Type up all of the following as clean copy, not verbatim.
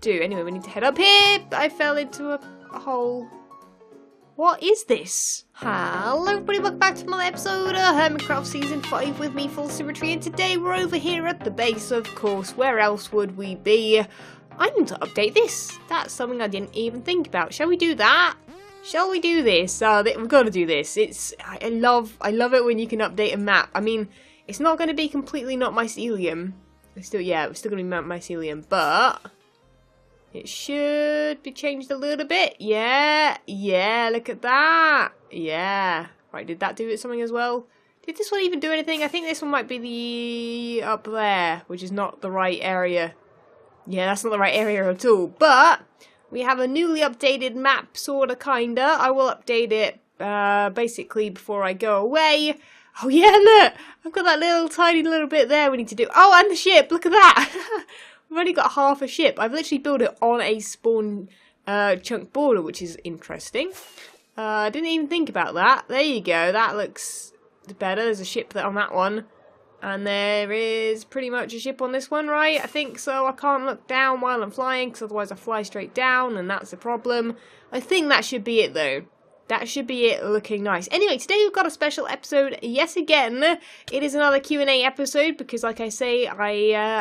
do. Anyway, we need to head up here. I fell into a hole. What is this? Hello everybody, welcome back to another episode of Hermitcraft Season 5 with me, FalseSymmetry, and today we're over here at the base, of course. Where else would we be? I need to update this. That's something I didn't even think about. Shall we do that? Shall we do this? We've got to do this. I love it when you can update a map. I mean, it's not going to be completely not mycelium. We're still going to be mycelium, but it should be changed a little bit. Yeah, look at that. Yeah. Right, did that do something as well? Did this one even do anything? I think this one might be the up there, which is not the right area. Yeah, that's not the right area at all. But we have a newly updated map, sorta, kinda. I will update it basically before I go away. Oh yeah, look! I've got that little tiny little bit there we need to do. Oh, and the ship! Look at that! We've only got half a ship. I've literally built it on a spawn chunk border, which is interesting. I didn't even think about that. There you go. That looks better. There's a ship there on that one. And there is pretty much a ship on this one, right? I think so. I can't look down while I'm flying, because otherwise I fly straight down, and that's a problem. I think that should be it, though. That should be it, looking nice. Anyway, today we've got a special episode yet again. It is another Q&A episode because, like I say, I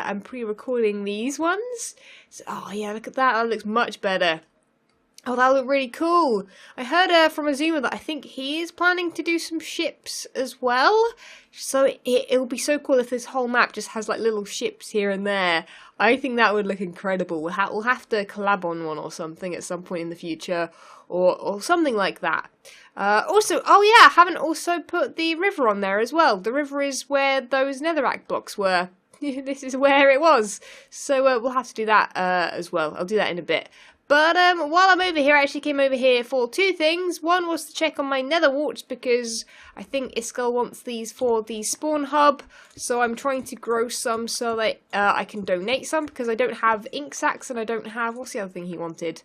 am pre-recording these ones. So, oh yeah, look at that. That looks much better. Oh, that looked really cool. I heard from Azuma that I think he is planning to do some ships as well. So it'll be so cool if this whole map just has like little ships here and there. I think that would look incredible. We'll have to collab on one or something at some point in the future. Or something like that. Also, oh yeah, I haven't also put the river on there as well. The river is where those netherrack blocks were. This is where it was. So we'll have to do that as well. I'll do that in a bit. But while I'm over here, I actually came over here for two things. One was to check on my Nether Warts because I think Iskall wants these for the spawn hub. So I'm trying to grow some so that I can donate some because I don't have ink sacks and I don't have, what's the other thing he wanted?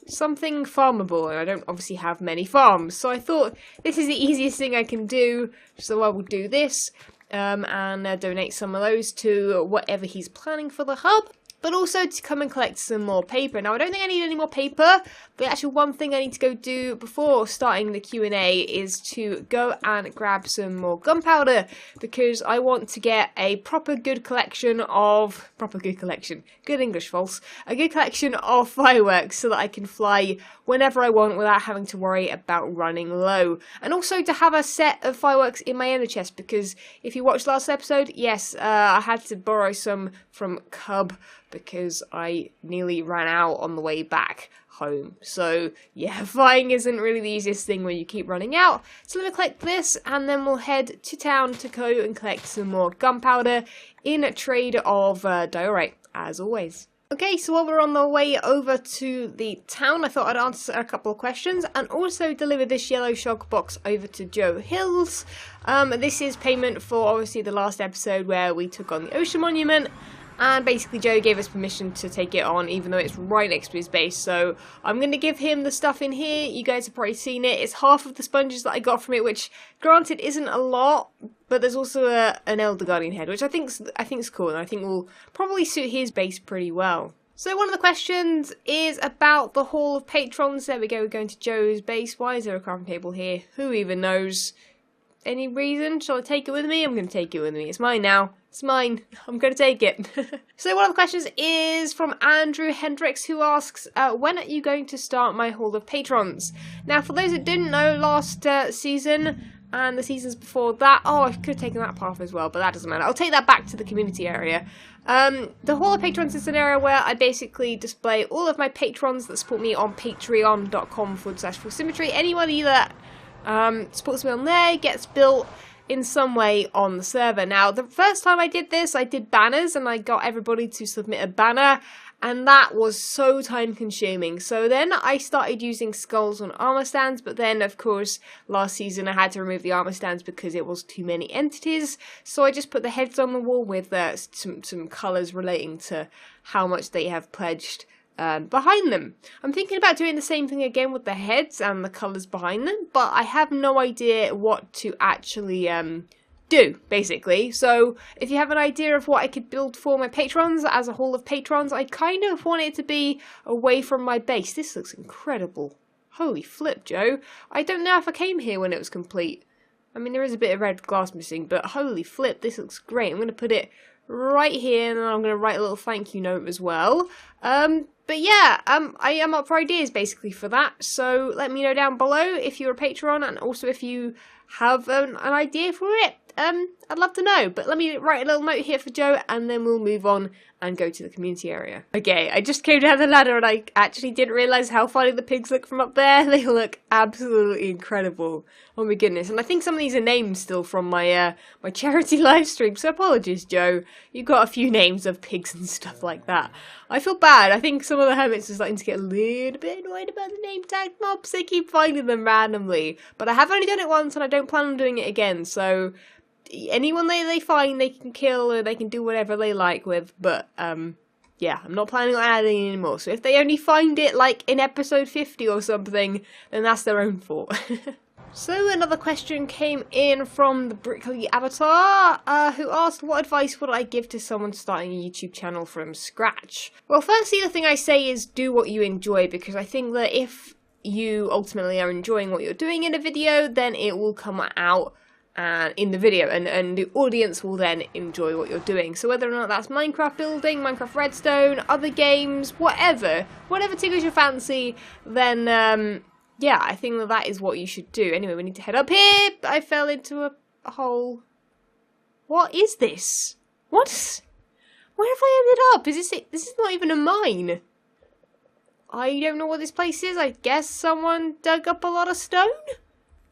Something farmable, and I don't obviously have many farms. So I thought this is the easiest thing I can do, so I will do this and donate some of those to whatever he's planning for the hub. But also to come and collect some more paper. Now, I don't think I need any more paper, but actually one thing I need to go do before starting the Q&A is to go and grab some more gunpowder, because I want to get a good collection of fireworks so that I can fly whenever I want without having to worry about running low. And also to have a set of fireworks in my ender chest, because if you watched last episode, yes, I had to borrow some from Cub, because I nearly ran out on the way back home. So yeah, flying isn't really the easiest thing when you keep running out. So let me collect this, and then we'll head to town to go and collect some more gunpowder in a trade of diorite, as always. Okay, so while we're on the way over to the town, I thought I'd answer a couple of questions and also deliver this yellow shog box over to Joe Hills. This is payment for obviously the last episode where we took on the ocean monument. And basically Joe gave us permission to take it on, even though it's right next to his base. So I'm going to give him the stuff in here. You guys have probably seen it. It's half of the sponges that I got from it, which granted isn't a lot. But there's also an Elder Guardian head, which I think's cool. And I think will probably suit his base pretty well. So one of the questions is about the Hall of Patrons. There we go, we're going to Joe's base. Why is there a crafting table here? Who even knows? Any reason? Shall I take it with me? I'm going to take it with me. It's mine now. It's mine. I'm going to take it. So one of the questions is from Andrew Hendricks, who asks, when are you going to start my Hall of Patrons? Now, for those that didn't know, last season and the seasons before that, oh, I could have taken that path as well, but that doesn't matter. I'll take that back to the community area. The Hall of Patrons is an area where I basically display all of my patrons that support me on patreon.com/FalseSymmetry. Anybody that supports me on there gets built in some way on the server. Now, the first time I did this, I did banners and I got everybody to submit a banner, and that was so time consuming. So then I started using skulls on armor stands, but then of course last season I had to remove the armor stands because it was too many entities. So I just put the heads on the wall with some colours relating to how much they have pledged behind them. I'm thinking about doing the same thing again with the heads and the colours behind them, but I have no idea what to actually do, basically. So if you have an idea of what I could build for my patrons as a haul of patrons, I kind of want it to be away from my base. This looks incredible. Holy flip, Joe. I don't know if I came here when it was complete. I mean, there is a bit of red glass missing, but holy flip, this looks great. I'm going to put it right here, and then I'm going to write a little thank you note as well. But yeah, I am up for ideas basically for that, so let me know down below if you're a Patreon, and also if you have an idea for it. I'd love to know, but let me write a little note here for Joe, and then we'll move on and go to the community area. Okay, I just came down the ladder and I actually didn't realise how funny the pigs look from up there. They look absolutely incredible. Oh my goodness, and I think some of these are names still from my my charity live stream, so apologies, Joe. You've got a few names of pigs and stuff like that. I feel bad. I think some of the hermits are starting to get a little bit annoyed about the name tag mobs. They keep finding them randomly, but I have only done it once and I don't plan on doing it again, so anyone they find they can kill or they can do whatever they like with, but yeah, I'm not planning on adding anymore. So if they only find it like in episode 50 or something, then that's their own fault. So another question came in from the Brickley Avatar, who asked, what advice would I give to someone starting a YouTube channel from scratch? Well, firstly, the thing I say is do what you enjoy, because I think that if you ultimately are enjoying what you're doing in a video, then it will come out in the video, and the audience will then enjoy what you're doing. So whether or not that's Minecraft building, Minecraft Redstone, other games, whatever tickles your fancy, then yeah, I think that is what you should do. Anyway, we need to head up here. I fell into a hole. What is this? What? Where have I ended up? This is not even a mine. I don't know what this place is. I guess someone dug up a lot of stone?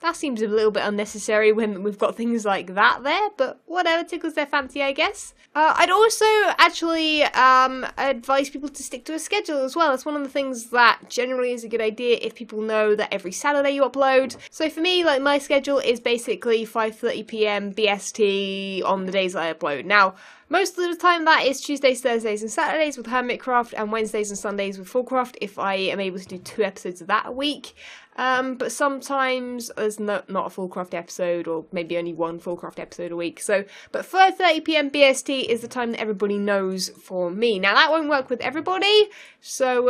That seems a little bit unnecessary when we've got things like that there, but whatever, tickles their fancy, I guess. I'd also actually advise people to stick to a schedule as well. It's one of the things that generally is a good idea if people know that every Saturday you upload. So for me, like, my schedule is basically 5:30 PM BST on the days that I upload. Now, most of the time that is Tuesdays, Thursdays and Saturdays with Hermitcraft, and Wednesdays and Sundays with FalseSymmetry if I am able to do 2 episodes of that a week. But sometimes there's not a FalseSymmetry episode, or maybe only 1 FalseSymmetry episode a week. So, but 5:30 PM BST is the time that everybody knows for me. Now that won't work with everybody, so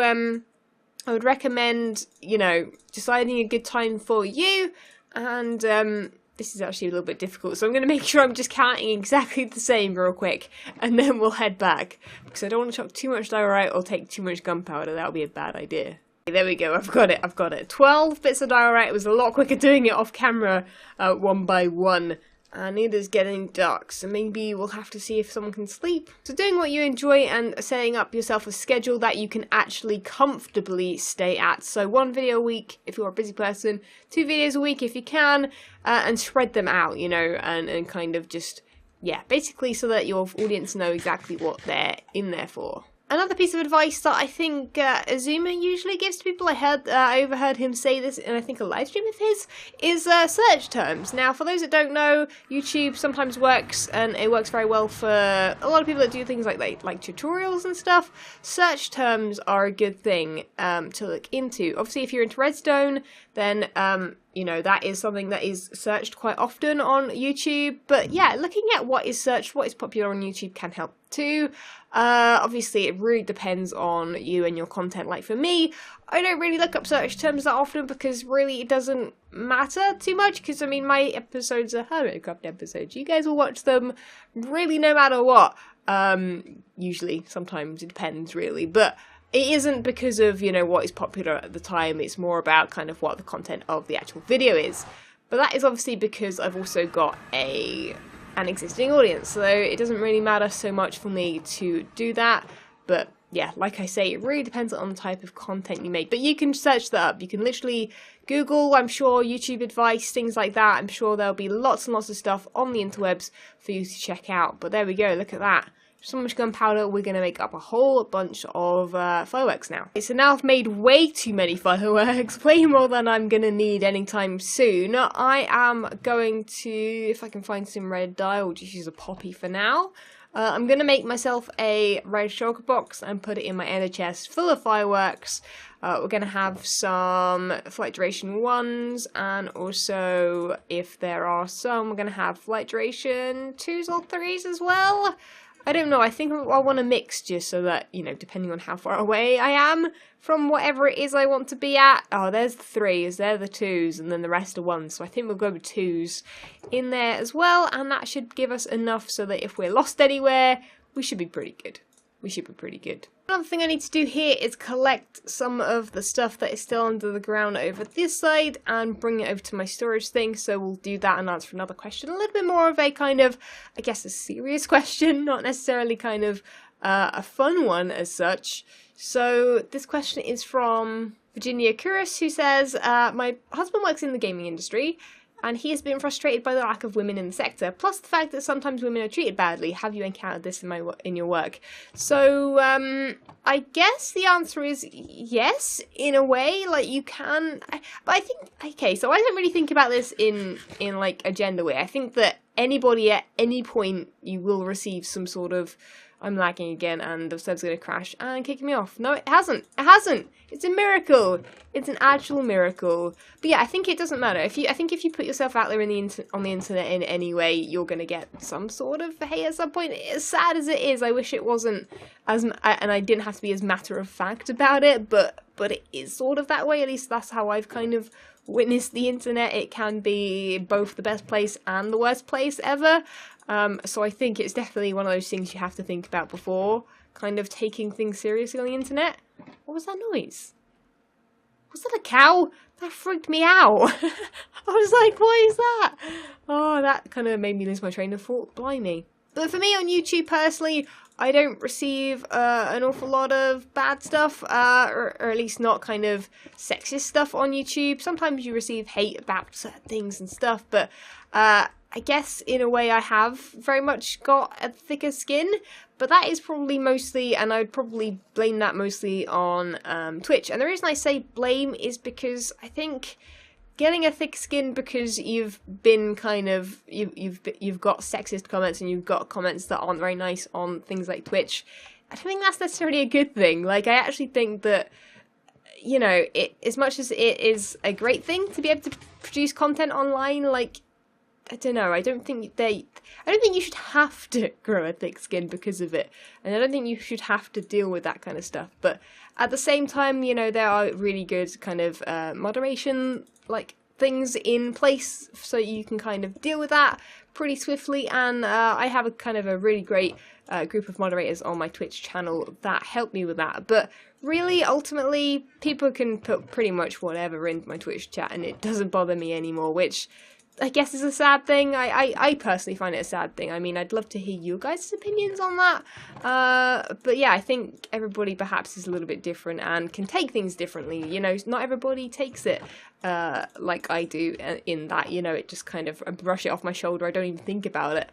I would recommend, you know, deciding a good time for you, and this is actually a little bit difficult, so I'm going to make sure I'm just counting exactly the same real quick, and then we'll head back, because I don't want to chuck too much diorite or take too much gunpowder. That would be a bad idea. There we go, I've got it. 12 bits of diorite. It was a lot quicker doing it off camera, one by one. And it is getting dark, so maybe we'll have to see if someone can sleep. So doing what you enjoy and setting up yourself a schedule that you can actually comfortably stay at. So 1 video a week if you're a busy person, 2 videos a week if you can, and spread them out, you know, and kind of just, yeah, basically so that your audience know exactly what they're in there for. Another piece of advice that I think Azuma usually gives to people, I overheard him say this in I think a live stream of his, is search terms. Now, for those that don't know, YouTube sometimes works, and it works very well for a lot of people that do things like tutorials and stuff. Search terms are a good thing to look into. Obviously, if you're into Redstone, then you know, that is something that is searched quite often on YouTube. But yeah, looking at what is searched, what is popular on YouTube can help too. Obviously, it really depends on you and your content. Like for me, I don't really look up search terms that often because really it doesn't matter too much. Because I mean, my episodes are Hermitcraft episodes. You guys will watch them really no matter what. Usually, sometimes it depends really, but it isn't because of, you know, what is popular at the time. It's more about kind of what the content of the actual video is. But that is obviously because I've also got an existing audience, so it doesn't really matter so much for me to do that. But yeah, like I say, it really depends on the type of content you make. But you can search that up. You can literally Google, I'm sure, YouTube advice, things like that. I'm sure there'll be lots and lots of stuff on the interwebs for you to check out. But there we go, look at that. So much gunpowder, we're going to make up a whole bunch of fireworks now. Okay, so now I've made way too many fireworks, way more than I'm going to need anytime soon. I am going to, if I can find some red dye, I'll just use a poppy for now. I'm going to make myself a red shulker box and put it in my ender chest full of fireworks. We're going to have some flight duration 1s, and also, if there are some, we're going to have flight duration 2s or 3s as well. I don't know, I think I want a mixture so that, you know, depending on how far away I am from whatever it is I want to be at. Oh, there's the 3s, there are the 2s, and then the rest are 1s. So I think we'll go with 2s in there as well, and that should give us enough so that if we're lost anywhere, we should be pretty good. We should be pretty good. Another thing I need to do here is collect some of the stuff that is still under the ground over this side and bring it over to my storage thing, so we'll do that and answer another question. A little bit more of a kind of, I guess, a serious question, not necessarily kind of a fun one as such. So this question is from Virginia Curis, who says, my husband works in the gaming industry, and he has been frustrated by the lack of women in the sector, plus the fact that sometimes women are treated badly. Have you encountered this in your work? So, I guess the answer is yes, in a way. Like, you can, but I think, okay, so I don't really think about this in like a gender way. I think that anybody at any point, you will receive some sort of, I'm lagging again, and the server's going to crash and kick me off. No, it hasn't. It hasn't. It's a miracle. It's an actual miracle. But yeah, I think it doesn't matter. I think if you put yourself out there on the internet in any way, you're going to get some sort of hate at some point. As sad as it is, I wish it wasn't as, and I didn't have to be as matter of fact about it, but it is sort of that way. At least that's how I've kind of witnessed the internet. It can be both the best place and the worst place ever. So I think it's definitely one of those things you have to think about before kind of taking things seriously on the internet. What was that noise? Was that a cow? That freaked me out. I was like, what is that? Oh, that kind of made me lose my train of thought. Blimey. But for me on YouTube personally, I don't receive an awful lot of bad stuff, or at least not kind of sexist stuff on YouTube. Sometimes you receive hate about certain things and stuff, but I guess in a way I have very much got a thicker skin, but that is probably mostly, and I would probably blame that mostly on Twitch. And the reason I say blame is because I think getting a thick skin because you've been kind of, you've got sexist comments and you've got comments that aren't very nice on things like Twitch, I don't think that's necessarily a good thing. Like, I actually think that, you know, as much as it is a great thing to be able to produce content online, like, I don't know, I don't think you should have to grow a thick skin because of it, and I don't think you should have to deal with that kind of stuff, but at the same time, you know, there are really good kind of moderation, like, things in place so you can kind of deal with that pretty swiftly, and I have a kind of a really great group of moderators on my Twitch channel that help me with that, but really, ultimately, people can put pretty much whatever into my Twitch chat, and it doesn't bother me anymore, which I guess is a sad thing. I personally find it a sad thing. I mean, I'd love to hear you guys' opinions on that. But yeah, I think everybody perhaps is a little bit different and can take things differently. You know, not everybody takes it like I do in that, you know, it just kind of, I brush it off my shoulder. I don't even think about it.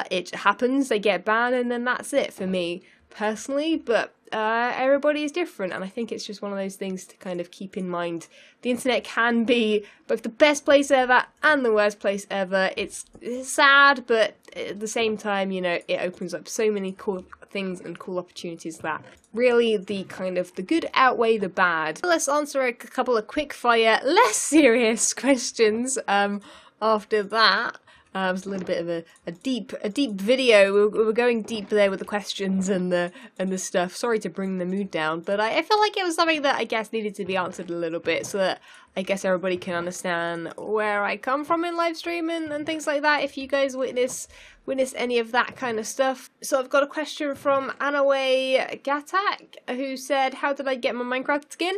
It happens, they get banned, and then that's it for me personally. But everybody is different, and I think it's just one of those things to kind of keep in mind. The internet can be both the best place ever and the worst place ever. It's sad, but at the same time, you know, it opens up so many cool things and cool opportunities that really the kind of the good outweigh the bad. Let's answer a couple of quick fire, less serious questions after that. It was a little bit of a deep video. We were going deep there with the questions and the stuff. Sorry to bring the mood down, but I felt like it was something that I guess needed to be answered a little bit so that I guess everybody can understand where I come from in live streaming and things like that. If you guys witness any of that kind of stuff. So I've got a question from Anaway Gatak, who said, how did I get my Minecraft skin?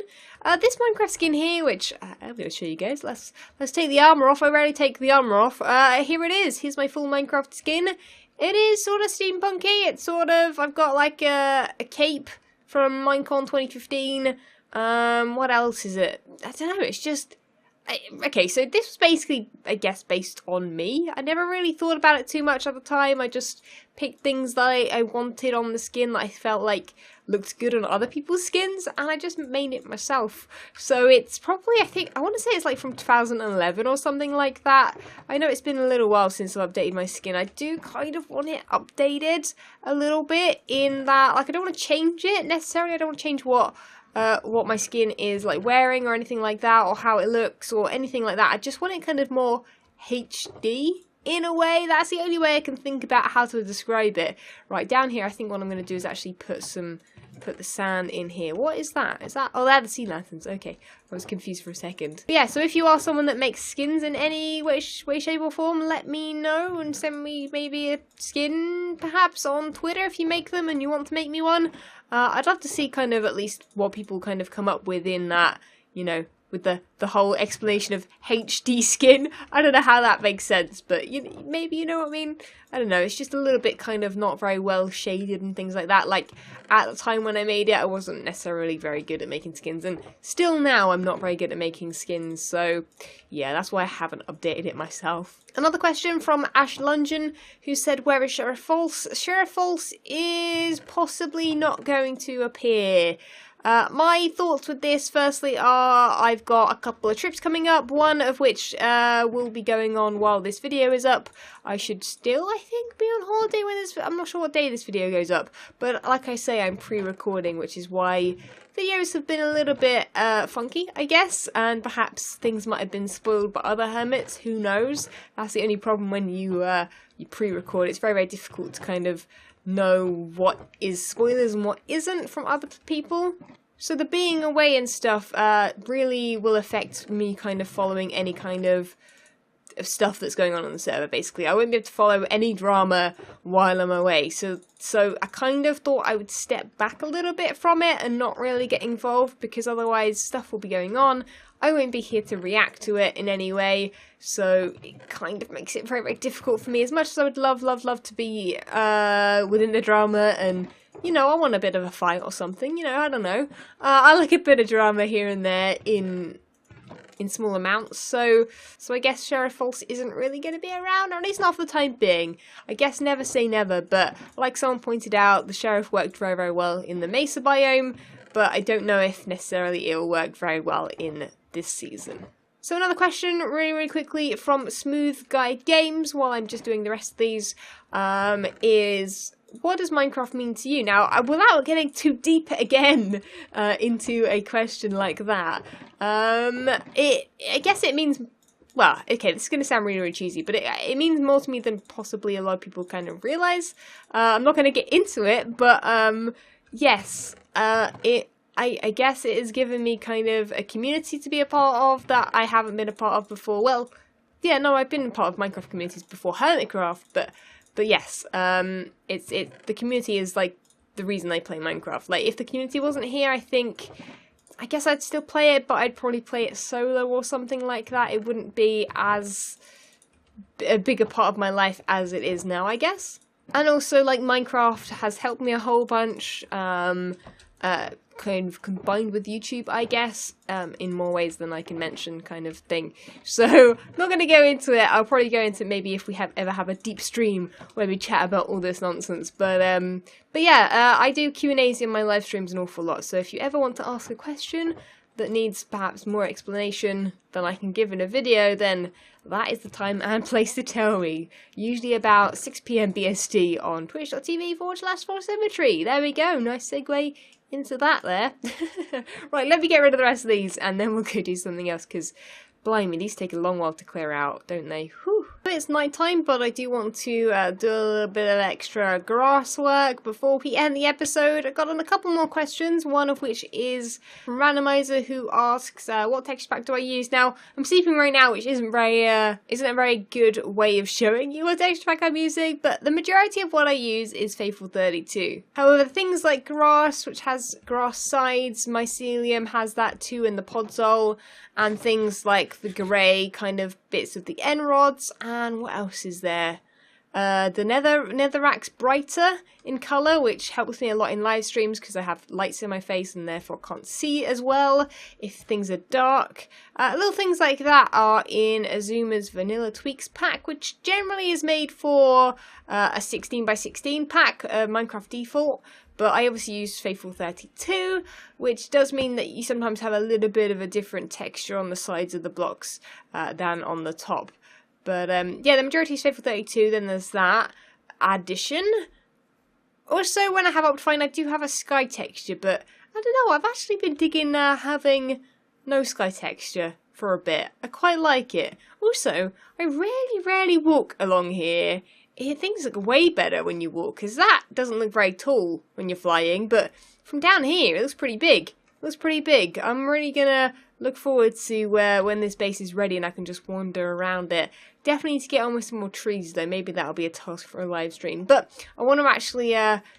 This Minecraft skin here, which I'm going to show you guys. Let's take the armor off. I rarely take the armor off. Here it is. Here's my full Minecraft skin. It is sort of steampunky. It's sort of, I've got like a cape from Minecon 2015. What else is it? I don't know. It's just, okay, so this was basically, I guess, based on me. I never really thought about it too much at the time. I just picked things that I wanted on the skin that I felt like looked good on other people's skins, and I just made it myself. So it's probably, I want to say it's like from 2011 or something like that. I know it's been a little while since I've updated my skin. I do kind of want it updated a little bit in that, like, I don't want to change it necessarily. I don't want to change what my skin is like wearing or anything like that, or how it looks or anything like that. I just want it kind of more HD in a way. That's the only way I can think about how to describe it. Right, down here I think what I'm going to do is actually put the sand in here. What is that? Is that, oh, they're the sea lanterns. Okay, I was confused for a second. But yeah, so if you are someone that makes skins in any way, shape or form, let me know and send me maybe a skin perhaps on Twitter if you make them and you want to make me one. I'd love to see kind of at least what people kind of come up with in that, you know, with the whole explanation of HD skin. I don't know how that makes sense, but maybe you know what I mean? I don't know, it's just a little bit kind of not very well shaded and things like that. Like, at the time when I made it, I wasn't necessarily very good at making skins, and still now I'm not very good at making skins, so yeah, that's why I haven't updated it myself. Another question from Ash Lungeon, who said, where is Sheriff False? Sheriff False is possibly not going to appear. My thoughts with this, firstly, are I've got a couple of trips coming up, one of which will be going on while this video is up. I should still, I think, be on holiday when this, I'm not sure what day this video goes up, but like I say, I'm pre-recording, which is why videos have been a little bit funky, I guess, and perhaps things might have been spoiled by other hermits, who knows. That's the only problem when you pre-record. It's very, very difficult to kind of know what is spoilers and what isn't from other people. So the being away and stuff really will affect me kind of following any kind of stuff that's going on the server, basically. I won't be able to follow any drama while I'm away. So I kind of thought I would step back a little bit from it and not really get involved, because otherwise stuff will be going on. I won't be here to react to it in any way, so it kind of makes it very, very difficult for me. As much as I would love to be within the drama, and, you know, I want a bit of a fight or something, you know, I don't know. I like a bit of drama here and there in small amounts, so I guess Sheriff False isn't really going to be around, or at least not for the time being. I guess never say never, but like someone pointed out, the Sheriff worked very, very well in the Mesa biome, but I don't know if necessarily it will work very well in this season. So another question, really, really quickly, from Smooth Guide Games, while I'm just doing the rest of these, is, what does Minecraft mean to you? Now, without getting too deep again into a question like that, I guess it means, well, okay, this is going to sound really, really cheesy, but it means more to me than possibly a lot of people kind of realise. I'm not going to get into it, but yes, I guess it has given me kind of a community to be a part of that I haven't been a part of before. Well, yeah, no, I've been a part of Minecraft communities before Hermitcraft, but yes, the community is like the reason I play Minecraft. Like, if the community wasn't here, I guess I'd still play it, but I'd probably play it solo or something like that. It wouldn't be as a bigger part of my life as it is now, I guess. And also, like, Minecraft has helped me a whole bunch, kind of combined with YouTube, I guess, in more ways than I can mention, kind of thing. So, I'm not going to go into it. I'll probably go into maybe if we ever have a deep stream where we chat about all this nonsense. But yeah, I do Q&As in my live streams an awful lot. So if you ever want to ask a question that needs perhaps more explanation than I can give in a video, then that is the time and place to tell me. Usually about 6 PM BST on twitch.tv/FalseSymmetry. There we go. Nice segue into that there. Right, let me get rid of the rest of these and then we'll go do something else, because blimey, these take a long while to clear out, don't they? Whew. It's night time, but I do want to do a little bit of extra grass work before we end the episode. I've got on a couple more questions, one of which is from Randomizer, who asks, what texture pack do I use? Now, I'm sleeping right now, which isn't a very good way of showing you what texture pack I'm using, but the majority of what I use is Faithful 32. However, things like grass, which has grass sides, mycelium has that too in the podzol, and things like the grey kind of bits of the end rods, and what else is there? The netherrack's brighter in colour, which helps me a lot in live streams because I have lights in my face and therefore can't see as well if things are dark. Little things like that are in Azuma's Vanilla Tweaks pack, which generally is made for a 16x16 pack, Minecraft default. But I obviously use Faithful 32, which does mean that you sometimes have a little bit of a different texture on the sides of the blocks than on the top. But yeah, the majority is Faithful 32, then there's that addition. Also, when I have Optifine, I do have a sky texture, but I don't know, I've actually been digging having no sky texture for a bit. I quite like it. Also, I really rarely walk along here. Things look way better when you walk, because that doesn't look very tall when you're flying, but from down here it looks pretty big. It looks pretty big. I'm really gonna look forward to when this base is ready and I can just wander around it. Definitely need to get on with some more trees though, maybe that'll be a task for a live stream. But I want to actually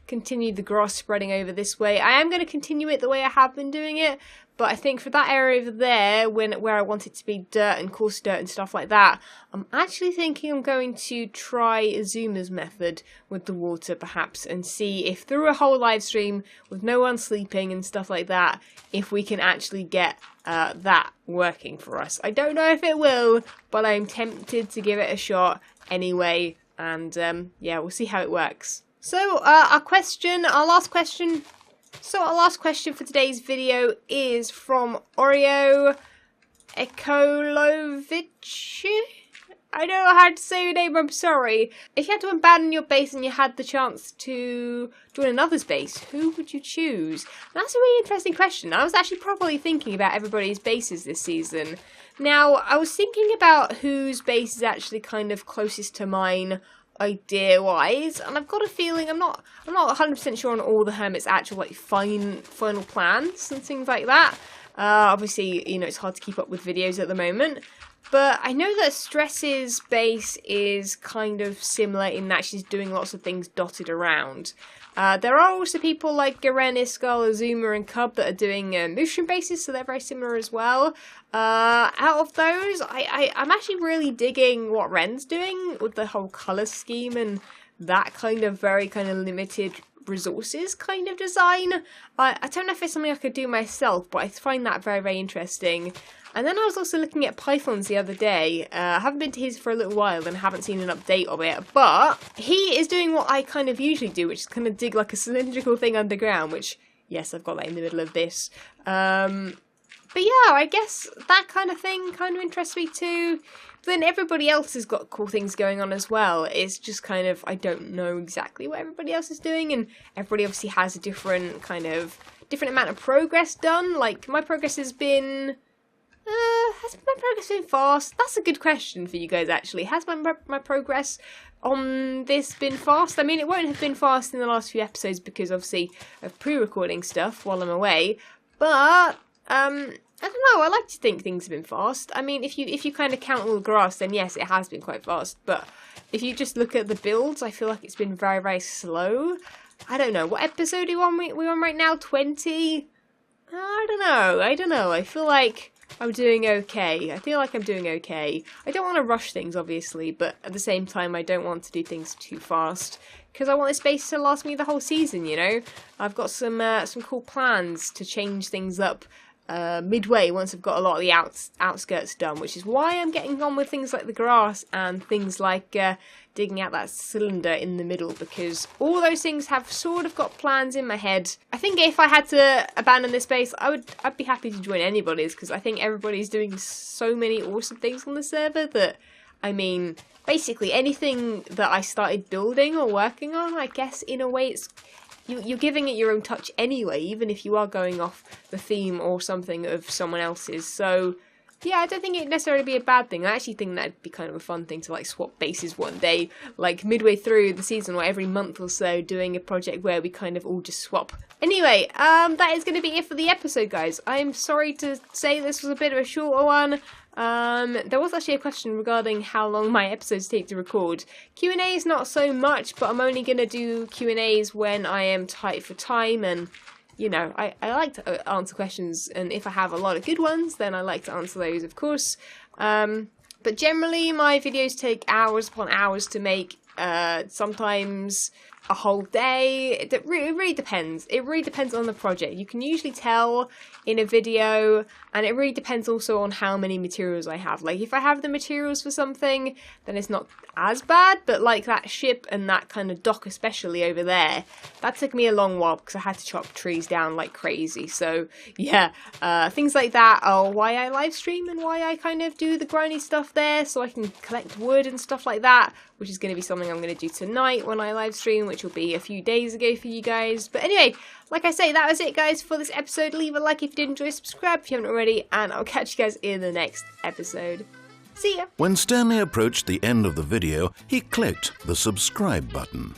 continue the grass spreading over this way. I am going to continue it the way I have been doing it, but I think for that area over there, where I want it to be dirt and coarse dirt and stuff like that, I'm actually thinking I'm going to try Azuma's method with the water perhaps and see if through a whole live stream with no one sleeping and stuff like that, if we can actually get that working for us. I don't know if it will, but I'm tempted to give it a shot anyway, and yeah, we'll see how it works. So our last question for today's video is from Oreo Ekolovich. I don't know how to say your name, I'm sorry. If you had to abandon your base and you had the chance to join another's base, who would you choose? That's a really interesting question. I was actually probably thinking about everybody's bases this season. Now, I was thinking about whose base is actually kind of closest to mine idea-wise, and I've got a feeling I'm not 100% sure on all the Hermits' actual like final plans and things like that. Obviously, you know, it's hard to keep up with videos at the moment. But I know that Stress's base is kind of similar in that she's doing lots of things dotted around. There are also people like Garen, Iskall, Azuma and Cub that are doing mushroom bases, so they're very similar as well. Out of those, I'm actually really digging what Ren's doing with the whole colour scheme and that kind of very kind of limited resources kind of design. I don't know if it's something I could do myself, but I find that very, very interesting. And then I was also looking at Pythons the other day. I haven't been to his for a little while and haven't seen an update of it, but he is doing what I kind of usually do, which is kind of dig like a cylindrical thing underground, which, yes, I've got that in the middle of this. But yeah, I guess that kind of thing kind of interests me too. But then everybody else has got cool things going on as well. It's just kind of, I don't know exactly what everybody else is doing, and everybody obviously has a different amount of progress done. Like, my progress has been... has my progress been fast? That's a good question for you guys, actually. Has my progress on this been fast? I mean, it won't have been fast in the last few episodes because, obviously, of pre-recording stuff while I'm away. But, I don't know, I like to think things have been fast. I mean, if you kind of count all the grass, then yes, it has been quite fast. But if you just look at the builds, I feel like it's been very, very slow. I don't know. What episode are we on right now? 20? I don't know. I feel like I'm doing okay. I feel like I'm doing okay. I don't want to rush things, obviously, but at the same time, I don't want to do things too fast because I want this base to last me the whole season, you know? I've got some cool plans to change things up midway once I've got a lot of the outskirts done, which is why I'm getting on with things like the grass and things like digging out that cylinder in the middle, because all those things have sort of got plans in my head. I think if I had to abandon this base, I'd be happy to join anybody's, because I think everybody's doing so many awesome things on the server that, I mean, basically anything that I started building or working on, I guess in a way it's you're giving it your own touch anyway, even if you are going off the theme or something of someone else's. So yeah, I don't think it'd necessarily be a bad thing. I actually think that'd be kind of a fun thing to like swap bases one day, like midway through the season or every month or so, doing a project where we kind of all just swap. Anyway, that is going to be it for the episode, guys. I'm sorry to say this was a bit of a shorter one. There was actually a question regarding how long my episodes take to record. Q&As not so much, but I'm only going to do Q&As when I am tight for time, and you know, I like to answer questions, and if I have a lot of good ones, then I like to answer those, of course. But generally, my videos take hours upon hours to make, sometimes a whole day. It really depends. It really depends on the project. You can usually tell in a video, and it really depends also on how many materials I have. Like, if I have the materials for something, then it's not as bad, but like that ship and that kind of dock especially over there, that took me a long while because I had to chop trees down like crazy. So yeah, things like that are why I live stream and why I kind of do the grindy stuff there, so I can collect wood and stuff like that, which is going to be something I'm going to do tonight when I live stream, which will be a few days ago for you guys. But anyway, like I say, that was it guys for this episode. Leave a like if you did enjoy, subscribe if you haven't already, and I'll catch you guys in the next episode. See ya! When Stanley approached the end of the video, he clicked the subscribe button.